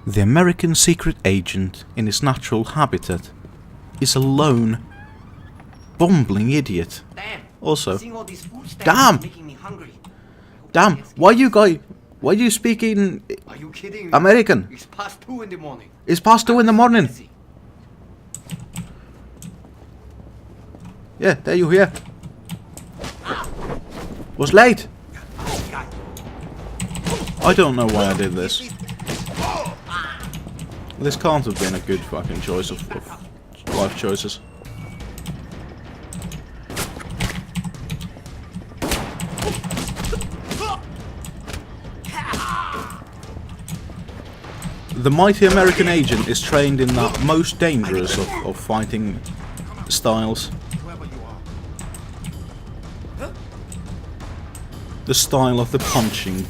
The American secret agent in his natural habitat is a lone, bumbling idiot. Also, damn! Damn! Why you speaking Are you kidding me? American? It's past 2 in the morning. It's past 2 in the morning. Yeah, there you hear. Was late. I don't know why I did this. This can't have been a good fucking choice of life choices. The mighty American agent is trained in that most dangerous of fighting styles. The style of the punching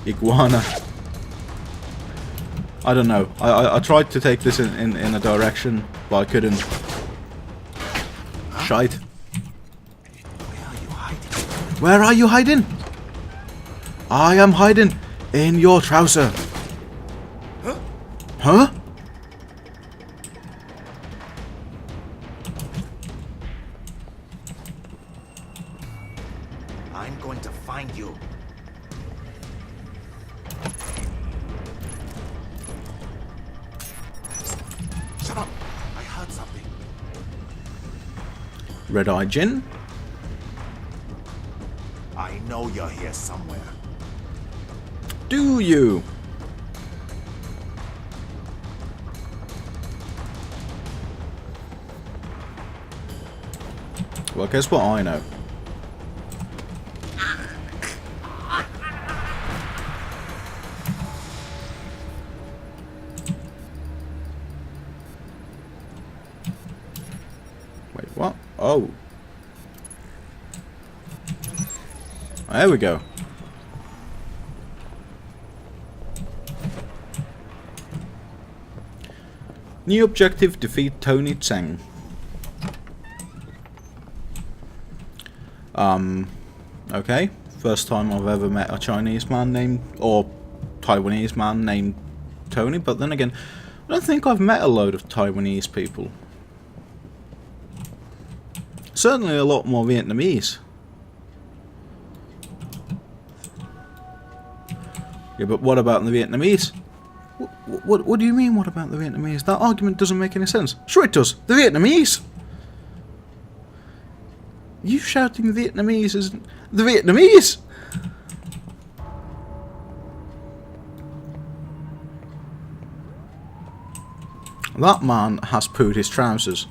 iguana. I don't know. I tried to take this in a direction, but I couldn't. Shite. Where are you hiding? I am hiding in your trouser. Huh? I'm going to find you. Shut up! I heard something. Red Eye Gin? I know you're here somewhere. Do you? Well, guess what I know. Wait, what? Oh. There we go. New objective: defeat Tony Tseng. Okay. First time I've ever met a Chinese man named, or Taiwanese man named Tony, but then again, I don't think I've met a load of Taiwanese people. Certainly a lot more Vietnamese. Yeah, but what about the Vietnamese? What do you mean, what about the Vietnamese? That argument doesn't make any sense. Sure it does. The Vietnamese! You shouting Vietnamese isn't... The Vietnamese! That man has pooed his trousers.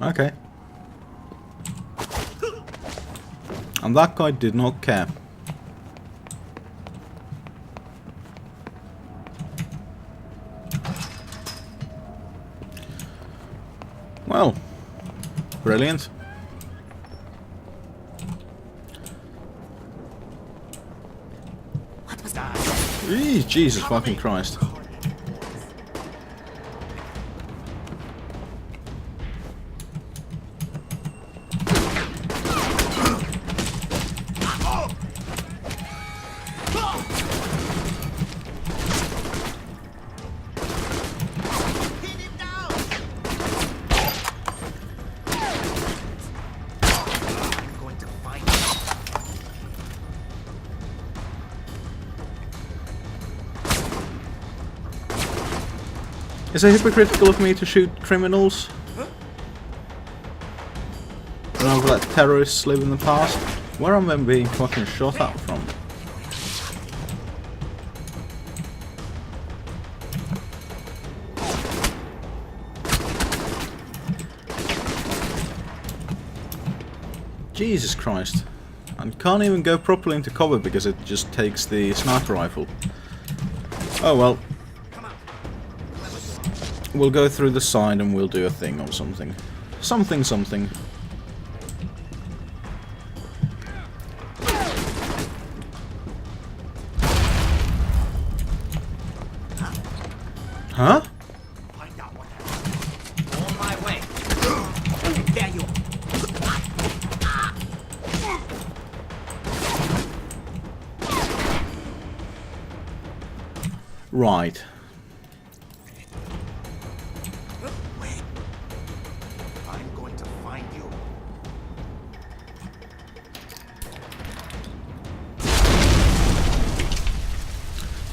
Okay. And that guy did not care. Well, brilliant. What was that? Eee, Jesus fucking Christ. Is it hypocritical of me to shoot criminals? And I've let terrorists live in the past? Where am I being fucking shot at from? Jesus Christ. And can't even go properly into cover because it just takes the sniper rifle. Oh well. We'll go through the side and we'll do a thing or something. Something. Huh? Find out what happened. On my way. There you are. Right. Wait. I'm going to find you.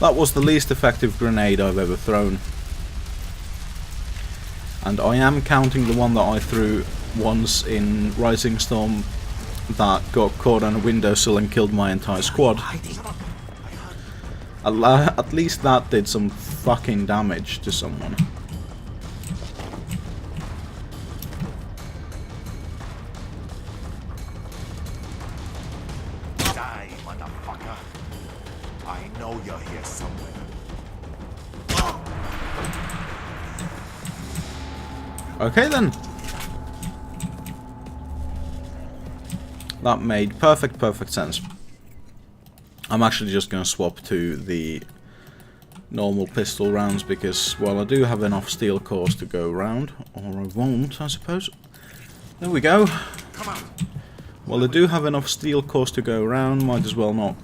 That was the least effective grenade I've ever thrown. And I am counting the one that I threw once in Rising Storm that got caught on a windowsill and killed my entire squad. At least that did some fucking damage to someone. Die, motherfucker. I know you're here somewhere. Okay then. That made perfect sense. I'm actually just going to swap to the normal pistol rounds because, well, I do have enough steel cores to go round. Or I won't, I suppose. There we go. Come on. Well, I do have enough steel cores to go around. Might as well not,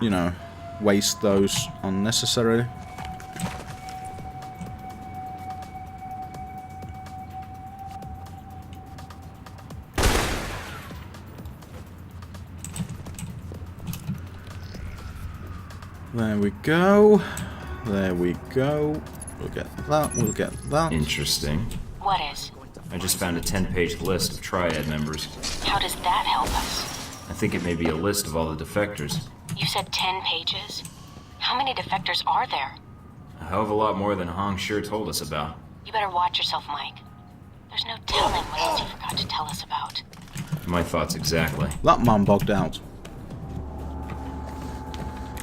you know, waste those unnecessarily. There we go. There we go. We'll get that. We'll get that. Interesting. What is? I just found a 10-page list of Triad members. How does that help us? I think it may be a list of all the defectors. You said 10 pages? How many defectors are there? A hell of a lot more than Hong sure told us about. You better watch yourself, Mike. There's no telling what else he forgot to tell us about. My thoughts exactly. That man bogged out.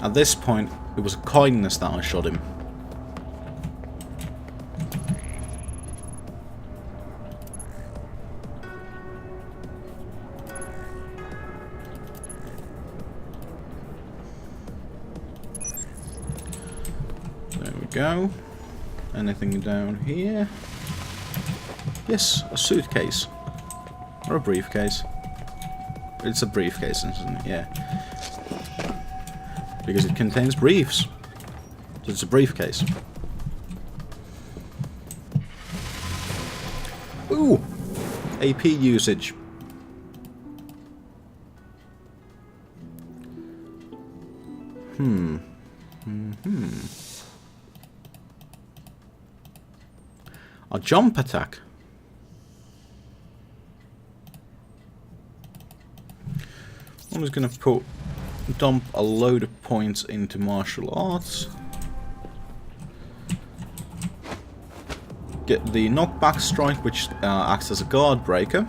At this point, it was kindness that I shot him. There we go. Anything down here? Yes, a suitcase. Or a briefcase. It's a briefcase, isn't it? Yeah. Because it contains briefs. So it's a briefcase. Ooh! AP usage. A jump attack. I'm just gonna dump a load of points into martial arts. Get the knockback strike, which acts as a guard breaker.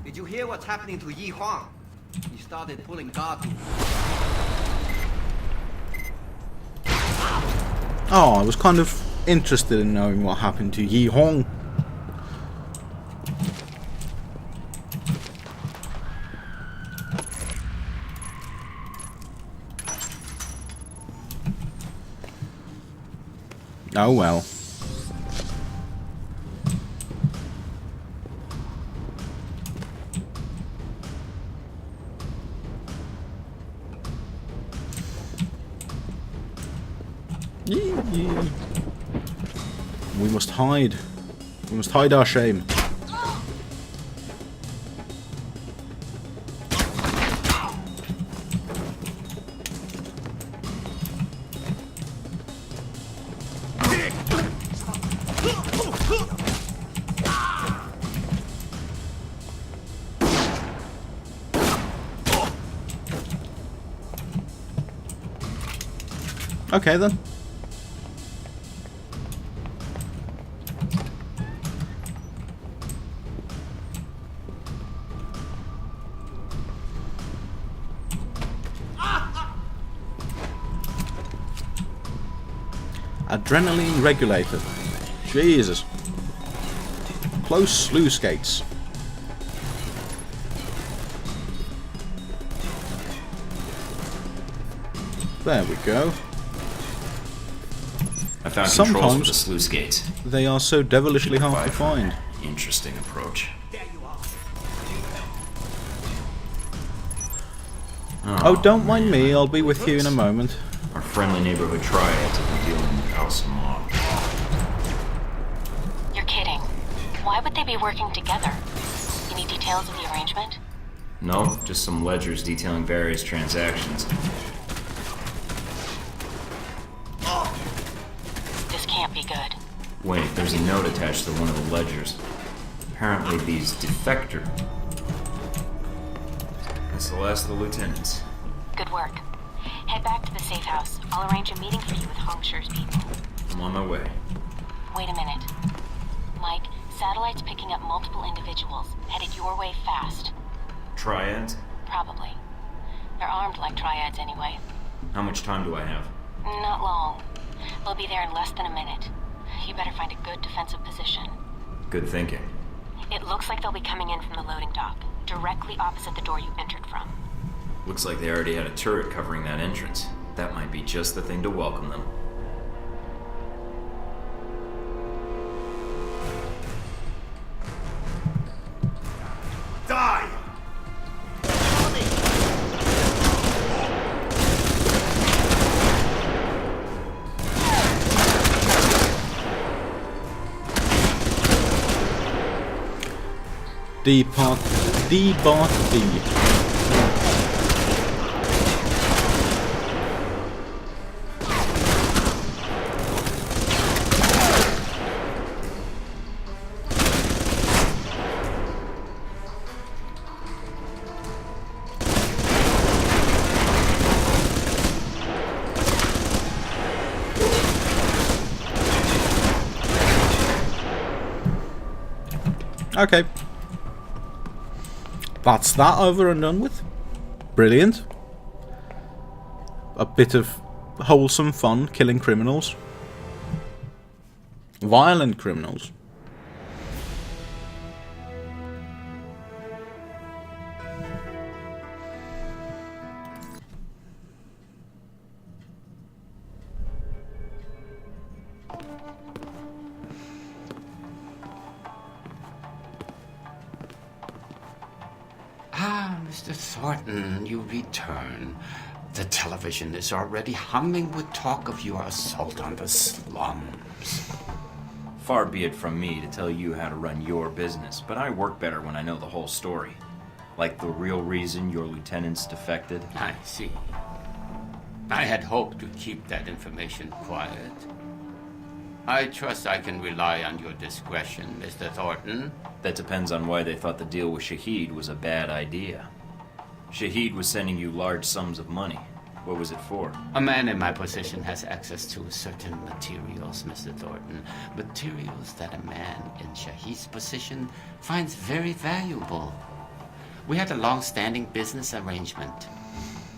Did you hear what's happening to Yi Huang? He started pulling guard duty. Oh, I was kind of interested in knowing what happened to Yi Hong. Oh well. We must hide. We must hide our shame. Okay then. Adrenaline regulator. Jesus. Close sluice gates. There we go. I found controls for Sometimes the sluice gates. they are so devilishly hard to find. Interesting approach. Oh, don't mind me, I'll be with you in a moment. Our friendly neighborhood triads have been dealing with Al-Samad. You're kidding. Why would they be working together? Any details of the arrangement? No, just some ledgers detailing various transactions. This can't be good. Wait, there's a note attached to one of the ledgers. Apparently these defector. That's the last of the lieutenants. Good work. Head back to the safe house. I'll arrange a meeting for you with Hongshure's people. I'm on my way. Wait a minute. Mike, satellite's picking up multiple individuals, headed your way fast. Triads? Probably. They're armed like triads anyway. How much time do I have? Not long. They'll be there in less than a minute. You better find a good defensive position. Good thinking. It looks like they'll be coming in from the loading dock, directly opposite the door you entered from. Looks like they already had a turret covering that entrance. That might be just the thing to welcome them. Die! D part D. Okay. That's that over and done with. Brilliant. A bit of wholesome fun killing criminals. Violent criminals. Ah, Mr. Thornton, you return. The television is already humming with talk of your assault on the slums. Far be it from me to tell you how to run your business, but I work better when I know the whole story. Like the real reason your lieutenants defected. I see. I had hoped to keep that information quiet. I trust I can rely on your discretion, Mr. Thornton. That depends on why they thought the deal with Shahid was a bad idea. Shahid was sending you large sums of money. What was it for? A man in my position has access to certain materials, Mr. Thornton. Materials that a man in Shahid's position finds very valuable. We had a long-standing business arrangement.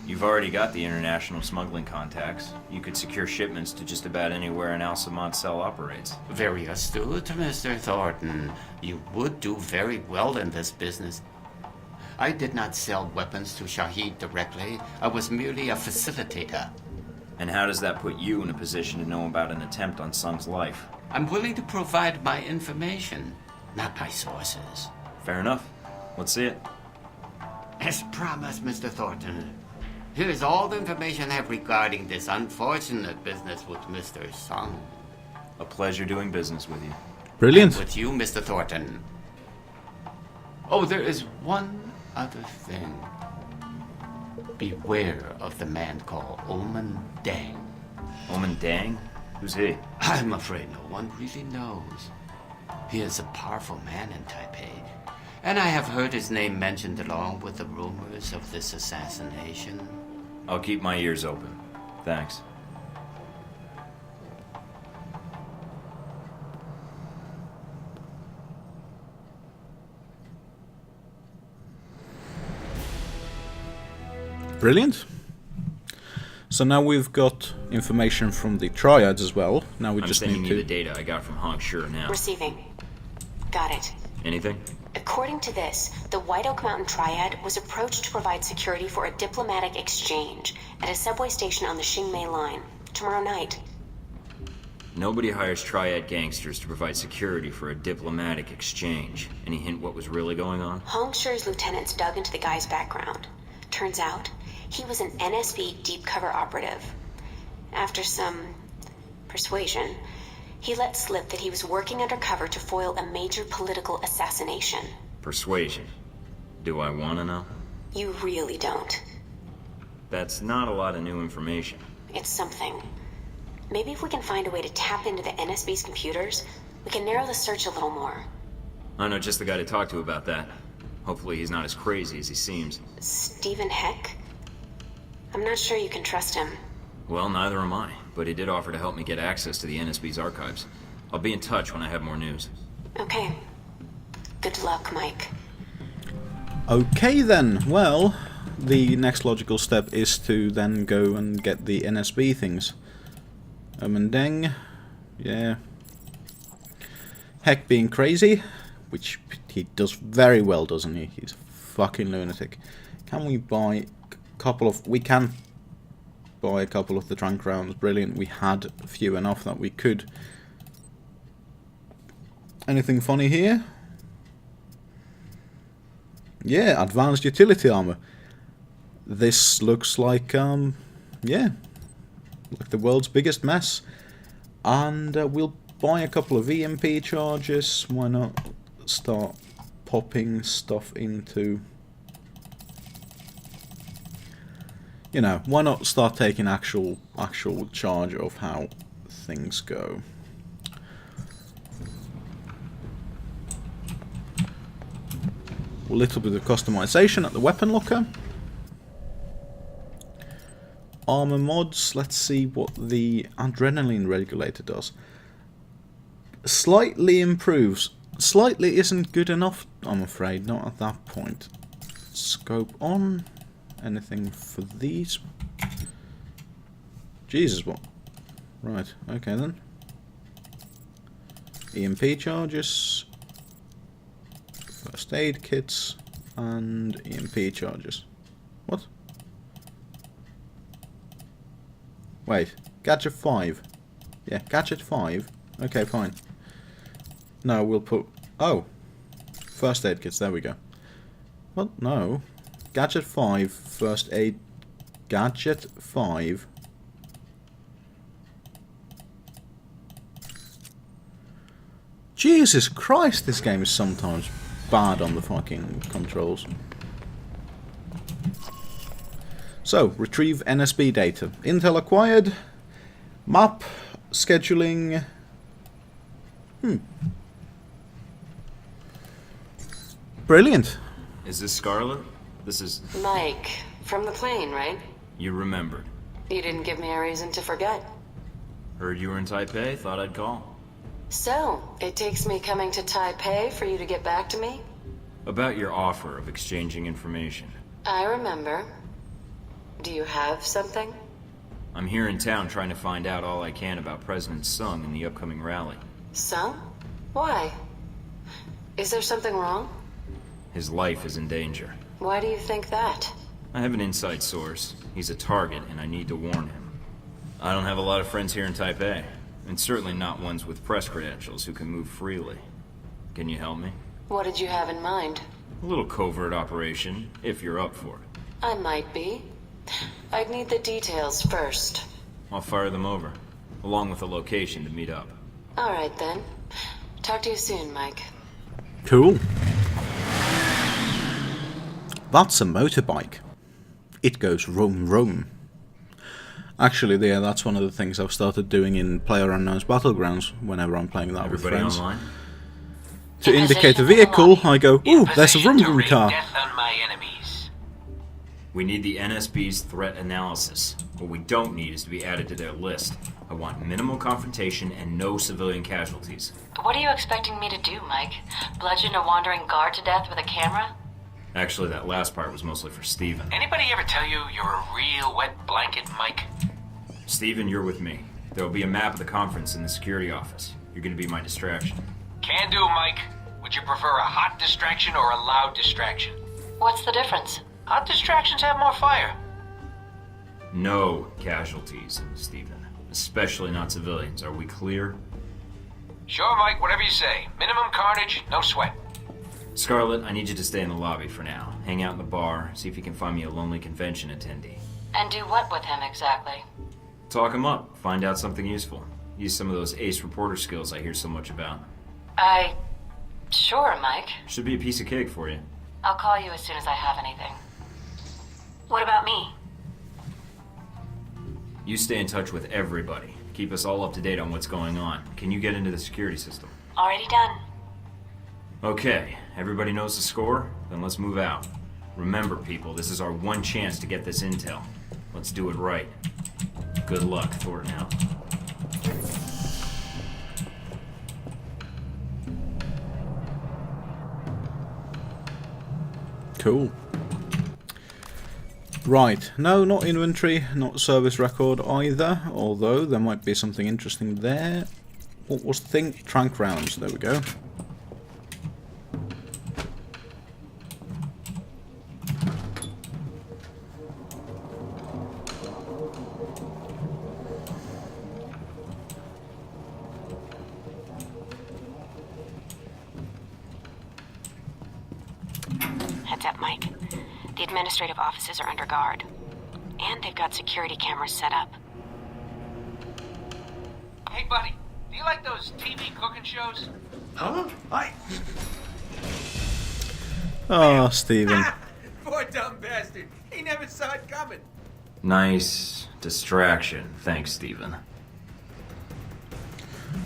You've already got the international smuggling contacts. You could secure shipments to just about anywhere an Al-Samad cell operates. Very astute, Mr. Thornton. You would do very well in this business. I did not sell weapons to Shahid directly. I was merely a facilitator. And how does that put you in a position to know about an attempt on Sung's life? I'm willing to provide my information, not my sources. Fair enough. Let's see it. As promised, Mr. Thornton. Here is all the information I have regarding this unfortunate business with Mr. Sung. A pleasure doing business with you. Brilliant. With you, Mr. Thornton. Oh, there is one other thing. Beware of the man called Oman Dang. Oman Dang? Who's he? I'm afraid no one really knows. He is a powerful man in Taipei, and I have heard his name mentioned along with the rumors of this assassination. I'll keep my ears open. Thanks. Brilliant. So now we've got information from the triads as well. Now we I'm just sending need you to... the data I got from Honk Sure now. Receiving. Got it. Anything? According to this, the White Oak Mountain Triad was approached to provide security for a diplomatic exchange at a subway station on the Xingmei line tomorrow night. Nobody hires triad gangsters to provide security for a diplomatic exchange. Any hint what was really going on? Hong Shi's lieutenants dug into the guy's background. Turns out, he was an NSB deep cover operative. After some persuasion, he let slip that he was working undercover to foil a major political assassination. Persuasion. Do I want to know? You really don't. That's not a lot of new information. It's something. Maybe if we can find a way to tap into the NSB's computers, we can narrow the search a little more. I know just the guy to talk to about that. Hopefully he's not as crazy as he seems. Stephen Heck? I'm not sure you can trust him. Well, neither am I, but he did offer to help me get access to the NSB's archives. I'll be in touch when I have more news. Okay. Good luck, Mike. Okay then, well, the next logical step is to then go and get the NSB things. And Deng, yeah. Heck being crazy, which he does very well, doesn't he? He's a fucking lunatic. Can we buy a couple of... We can buy a couple of the trank rounds. Brilliant. We had few enough that we could. Anything funny here? Yeah, advanced utility armor. This looks like, yeah, like the world's biggest mess. And we'll buy a couple of EMP charges. Why not start popping stuff into... You know, why not start taking actual charge of how things go? A little bit of customization at the weapon locker. Armor mods, let's see what the adrenaline regulator does. Slightly improves. Slightly isn't good enough, I'm afraid, not at that point. Scope on. Anything for these? Jesus, what? Right, okay then. EMP charges. First aid kits. And EMP charges. What? Wait, gadget 5. Yeah, gadget 5. Okay, fine. No, we'll put... Oh! First aid kits, there we go. What? No. Gadget 5, first aid... Gadget 5... Jesus Christ, this game is sometimes bad on the fucking controls. So, retrieve NSB data. Intel acquired. Map. Scheduling. Brilliant. Is this Scarlet? This is... Mike, from the plane, right? You remembered. You didn't give me a reason to forget. Heard you were in Taipei, thought I'd call. So, it takes me coming to Taipei for you to get back to me? About your offer of exchanging information. I remember. Do you have something? I'm here in town trying to find out all I can about President Sung and the upcoming rally. Sung? Why? Is there something wrong? His life is in danger. Why do you think that? I have an inside source. He's a target, and I need to warn him. I don't have a lot of friends here in Taipei, and certainly not ones with press credentials who can move freely. Can you help me? What did you have in mind? A little covert operation, if you're up for it. I might be. I'd need the details first. I'll fire them over, along with a location to meet up. Alright then. Talk to you soon, Mike. Cool. That's a motorbike. It goes vroom vroom. Actually, yeah, that's one of the things I've started doing in PlayerUnknown's Battlegrounds whenever I'm playing that Everybody with friends. online? To indicate a vehicle, I go, ooh, there's a vroom vroom car. We need the NSB's threat analysis. What we don't need is to be added to their list. I want minimal confrontation and no civilian casualties. What are you expecting me to do, Mike? Bludgeon a wandering guard to death with a camera? Actually, that last part was mostly for Steven. Anybody ever tell you you're a real wet blanket, Mike? Steven, you're with me. There will be a map of the conference in the security office. You're gonna be my distraction. Can do, Mike. Would you prefer a hot distraction or a loud distraction? What's the difference? Hot distractions have more fire. No casualties, Steven. Especially not civilians. Are we clear? Sure, Mike, whatever you say. Minimum carnage, no sweat. Scarlett, I need you to stay in the lobby for now. Hang out in the bar, see if you can find me a lonely convention attendee. And do what with him exactly? Talk him up, find out something useful. Use some of those ace reporter skills I hear so much about. Sure, Mike. Should be a piece of cake for you. I'll call you as soon as I have anything. What about me? You stay in touch with everybody. Keep us all up to date on what's going on. Can you get into the security system? Already done. Okay, everybody knows the score? Then let's move out. Remember, people, this is our one chance to get this intel. Let's do it right. Good luck, Thornton out. Cool. Right, no, not inventory, not service record either, although there might be something interesting there. What was the thing? Trank rounds, there we go. Heads up, Mike. The administrative offices are under guard. And they've got security cameras set up. Hey, buddy, do you like those TV cooking shows? Huh? Ah, Steven. Poor dumb bastard. He never saw it coming. Nice distraction. Thanks, Steven.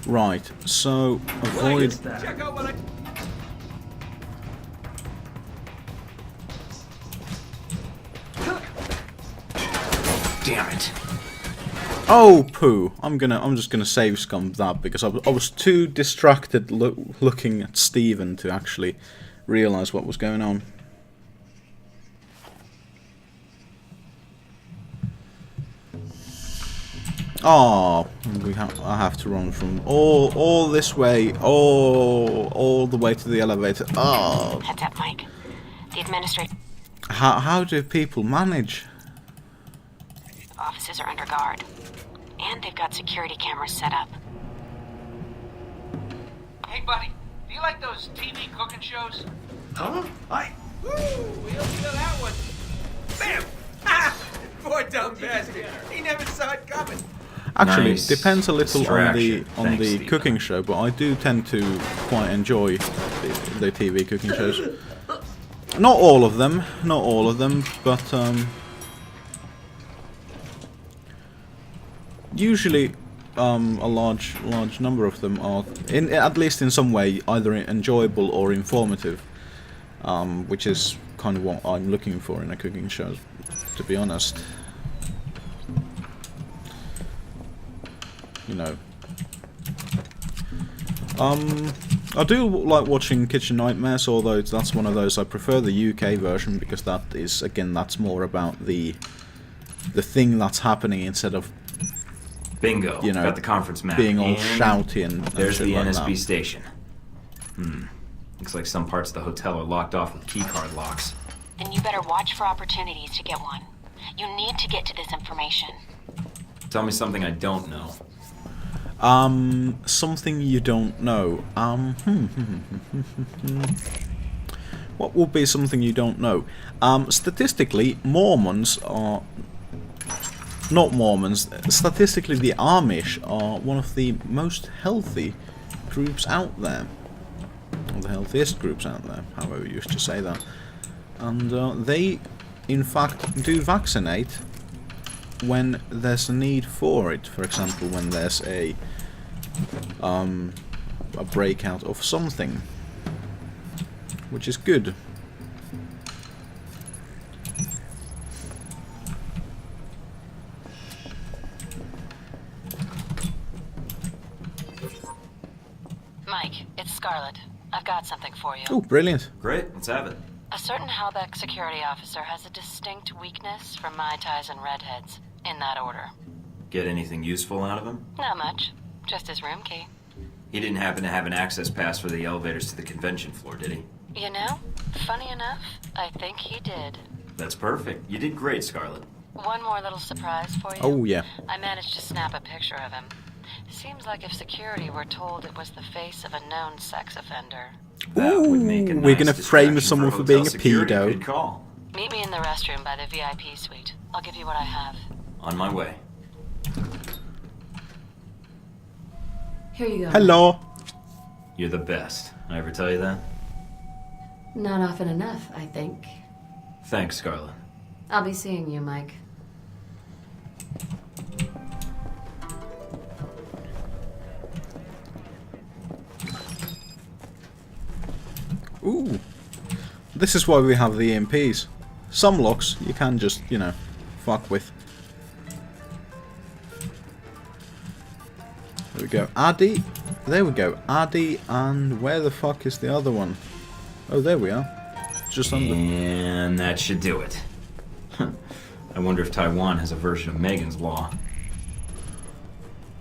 Right, so avoid... Check out what I... Damn it. Oh, poo. I'm just gonna save scum that because I was too distracted looking at Steven to actually realise what was going on. Oh, I have to run from all this way, all the way to the elevator. Oh. Heads up, Mike. The administrative How do people manage? offices are under guard. And they've got security cameras set up. Hey, buddy, do you like those TV cooking shows? Huh? Woo! We'll feel that one. Bam! Ha! Poor dumb bastard. He never saw it coming. Actually, Nice depends a little on the distraction. Thanks, Steven. cooking show, but I do tend to quite enjoy the TV cooking shows. Not all of them, but usually a large number of them are, at least in some way, either enjoyable or informative, which is kind of what I'm looking for in a cooking show, to be honest. You know. I do like watching Kitchen Nightmares, although that's one of those I prefer the UK version because that is, again, that's more about the thing that's happening instead of, Bingo. you know, Got the conference map. being all And shouty and there's shit the like NSB that. station. Looks like some parts of the hotel are locked off with keycard locks. Then you better watch for opportunities to get one. You need to get to this information. Tell me something I don't know. Something you don't know. What would be something you don't know? Statistically, Mormons are... Not Mormons. Statistically, the Amish are one of the most healthy groups out there. Or the healthiest groups out there, however you used to say that. And they, in fact, do vaccinate when there's a need for it. For example, when there's a breakout of something, which is good. Mike, it's Scarlett. I've got something for you. Oh, brilliant. Great, let's have it. A certain Halbeck security officer has a distinct weakness for Mai Tais and redheads, in that order. Get anything useful out of him? Not much. Just his room key. He didn't happen to have an access pass for the elevators to the convention floor, did he? You know, funny enough, I think he did. That's perfect. You did great, Scarlet. One more little surprise for you. Oh, yeah. I managed to snap a picture of him. Seems like if security were told it was the face of a known sex offender. That would make a we're nice gonna frame distraction someone for hotel being a security. pedo. Good call. Meet me in the restroom by the VIP suite. I'll give you what I have. On my way. Here you go. Hello. You're the best. I ever tell you that? Not often enough, I think. Thanks, Scarlet. I'll be seeing you, Mike. Ooh. This is why we have the EMPs. Some locks you can just, you know, fuck with. There we go. Addy. There we go. Addy, and where the fuck is the other one? Oh, there we are. Just under. And that should do it. I wonder if Taiwan has a version of Megan's Law.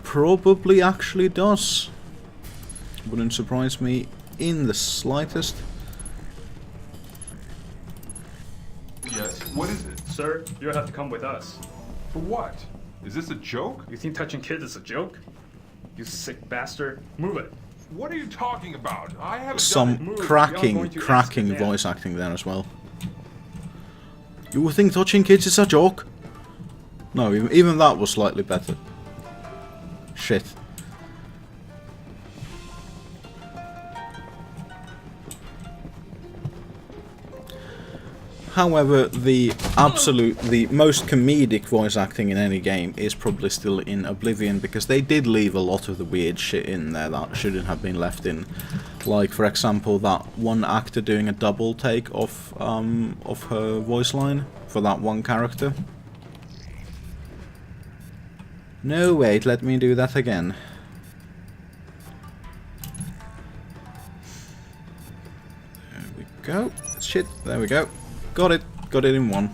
Probably actually does. Wouldn't surprise me in the slightest. Yes, what is it? Sir, you'll have to come with us. For what? Is this a joke? You think touching kids is a joke? You sick bastard. Move it. What are you talking about? I haven't done Some it. Move. We are cracking going to ask the man. voice acting there as well. You think touching kids is a joke? No, even that was slightly better. Shit. However, the most comedic voice acting in any game is probably still in Oblivion, because they did leave a lot of the weird shit in there that shouldn't have been left in. Like, for example, that one actor doing a double take of her voice line for that one character. No, wait, let me do that again. There we go. Shit, there we go. Got it in one.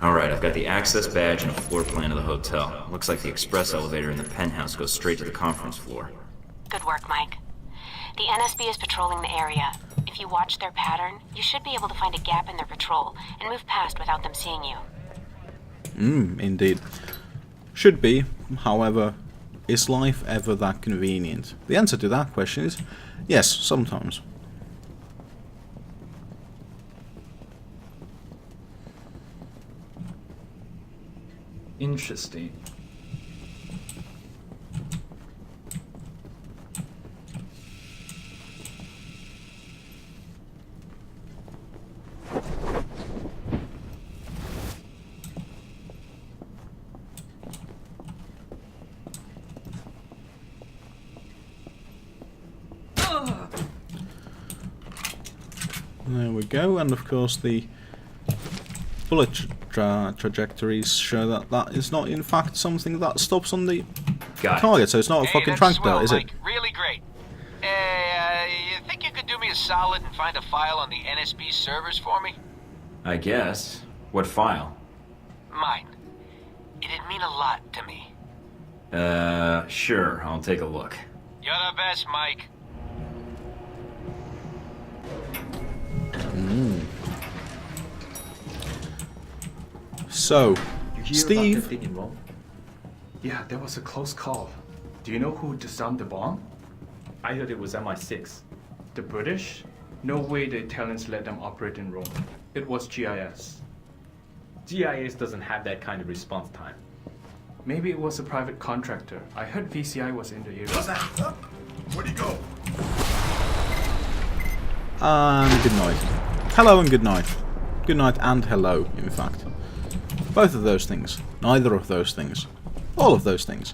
Alright, I've got the access badge and a floor plan of the hotel. Looks like the express elevator in the penthouse goes straight to the conference floor. Good work, Mike. The NSB is patrolling the area. If you watch their pattern, you should be able to find a gap in their patrol and move past without them seeing you. Indeed. Should be. However, is life ever that convenient? The answer to that question is yes, sometimes. Interesting. There we go, and of course the bullet trajectories show that that is not in fact something that stops on the target, so it's not a fucking that's trank swell, belt, is Mike. it? Really great. You think you could do me a solid and find a file on the NSB servers for me? I guess. What file? Mine. It'd mean a lot to me. Sure, I'll take a look. You're the best, Mike. So, You hear Steve, about the thing in Rome? Yeah, there was a close call. Do you know who disarmed the bomb? I heard it was MI6. The British? No way the Italians let them operate in Rome. It was GIS. GIS doesn't have that kind of response time. Maybe it was a private contractor. I heard VCI was in the area. Where'd he go? and good night. Hello and good night. Good night and hello, in fact. Both of those things. Neither of those things. All of those things.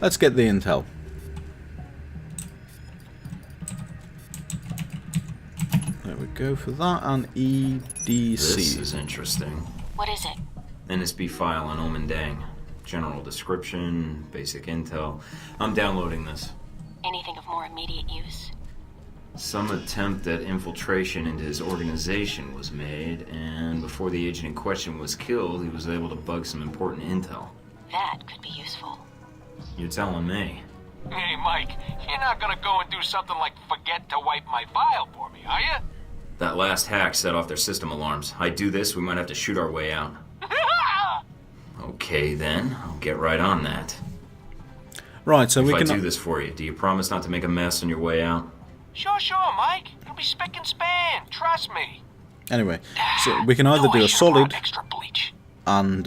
Let's get the intel. There we go for that, and EDC. This is interesting. What is it? NSB file on Omen Dang. General description, basic intel. I'm downloading this. Anything of more immediate use? Some attempt at infiltration into his organization was made, and before the agent in question was killed, he was able to bug some important intel. That could be useful. You're telling me. Hey, Mike, you're not gonna go and do something like forget to wipe my file for me, are you? That last hack set off their system alarms. I do this, we might have to shoot our way out. Okay, then. I'll get right on that. Right, so we can... If I do this for you, do you promise not to make a mess on your way out? Sure, Mike. You'll be spick and span. Trust me. Anyway, so we can either do a solid and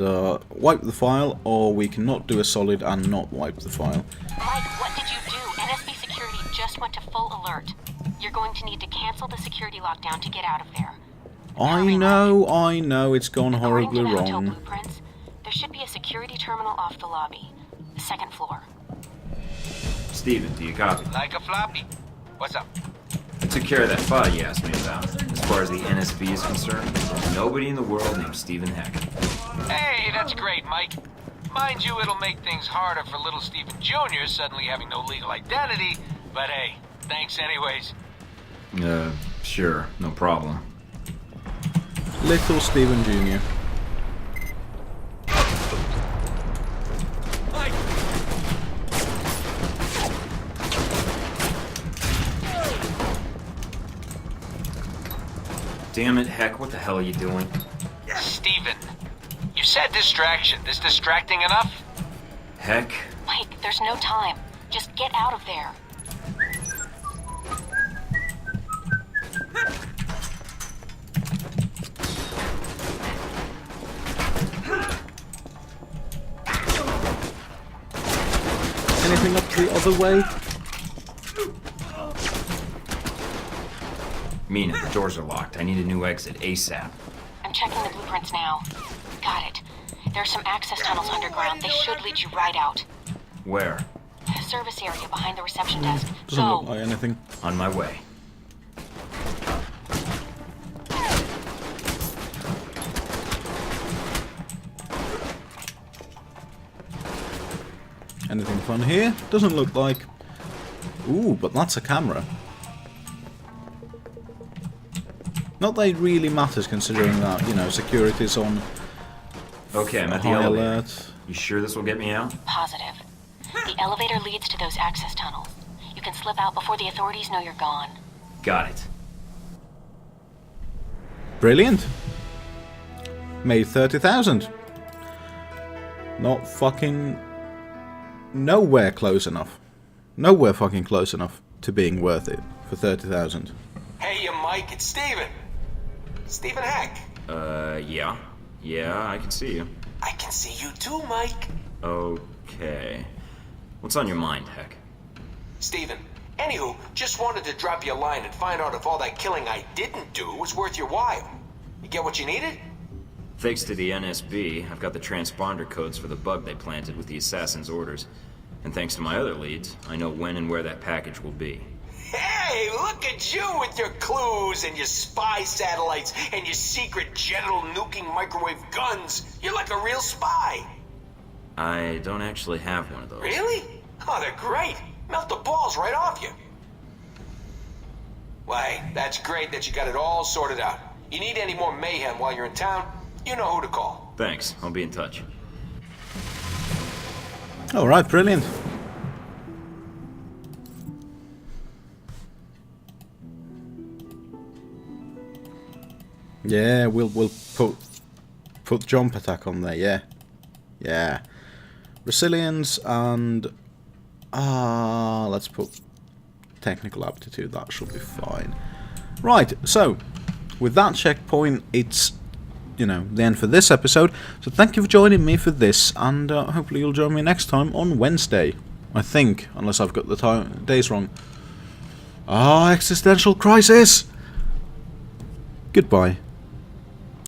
wipe the file, or we can not do a solid and not wipe the file. Mike, what did you do? NSB security just went to full alert. You're going to need to cancel the security lockdown to get out of there. I know, it's gone horribly According to the hotel wrong. blueprints, there should be a security terminal off the lobby. The second floor. Steven, do you copy? Like a floppy. What's up? I took care of that file you asked me about. As far as the NSB is concerned, there's nobody in the world named Stephen Heck. Hey, that's great, Mike. Mind you, it'll make things harder for little Stephen Jr. suddenly having no legal identity, but hey, thanks anyways. Sure, no problem. Little Stephen Jr. Damn it, Heck, what the hell are you doing? Steven, you said distraction. Is distracting enough? Heck? Mike, there's no time. Just get out of there. Anything up the other way? Mina, the doors are locked. I need a new exit ASAP. I'm checking the blueprints now. Got it. There are some access tunnels underground. They should lead you right out. Where? The service area behind the reception desk. Doesn't Go. look like anything. On my way. Anything fun here? Doesn't look like. Ooh, but that's a camera. Not that it really matters considering that, you know, security's on Okay, I'm at the high elevator. alert. You sure this will get me out? Positive. The elevator leads to those access tunnels. You can slip out before the authorities know you're gone. Got it. Brilliant. Made 30,000. Not fucking... Nowhere close enough. Nowhere fucking close enough to being worth it for 30,000. Hey, Mike, it's Steven. Steven Heck. Yeah. Yeah, I can see you. I can see you too, Mike. Okay. What's on your mind, Heck? Steven, anywho, just wanted to drop you a line and find out if all that killing I didn't do was worth your while. You get what you needed? Thanks to the NSB, I've got the transponder codes for the bug they planted with the assassin's orders. And thanks to my other leads, I know when and where that package will be. Hey, look at you with your clues and your spy satellites and your secret genital nuking microwave guns. You're like a real spy. I don't actually have one of those. Really? Oh, they're great. Melt the balls right off you. Why, that's great that you got it all sorted out. You need any more mayhem while you're in town, you know who to call. Thanks, I'll be in touch. Alright, brilliant. Yeah, we'll put jump attack on there, yeah. Resilience and let's put technical aptitude, that should be fine. Right, so with that checkpoint, it's, you know, the end for this episode. So thank you for joining me for this, and hopefully you'll join me next time on Wednesday, I think, unless I've got the days wrong. Existential crisis. Goodbye.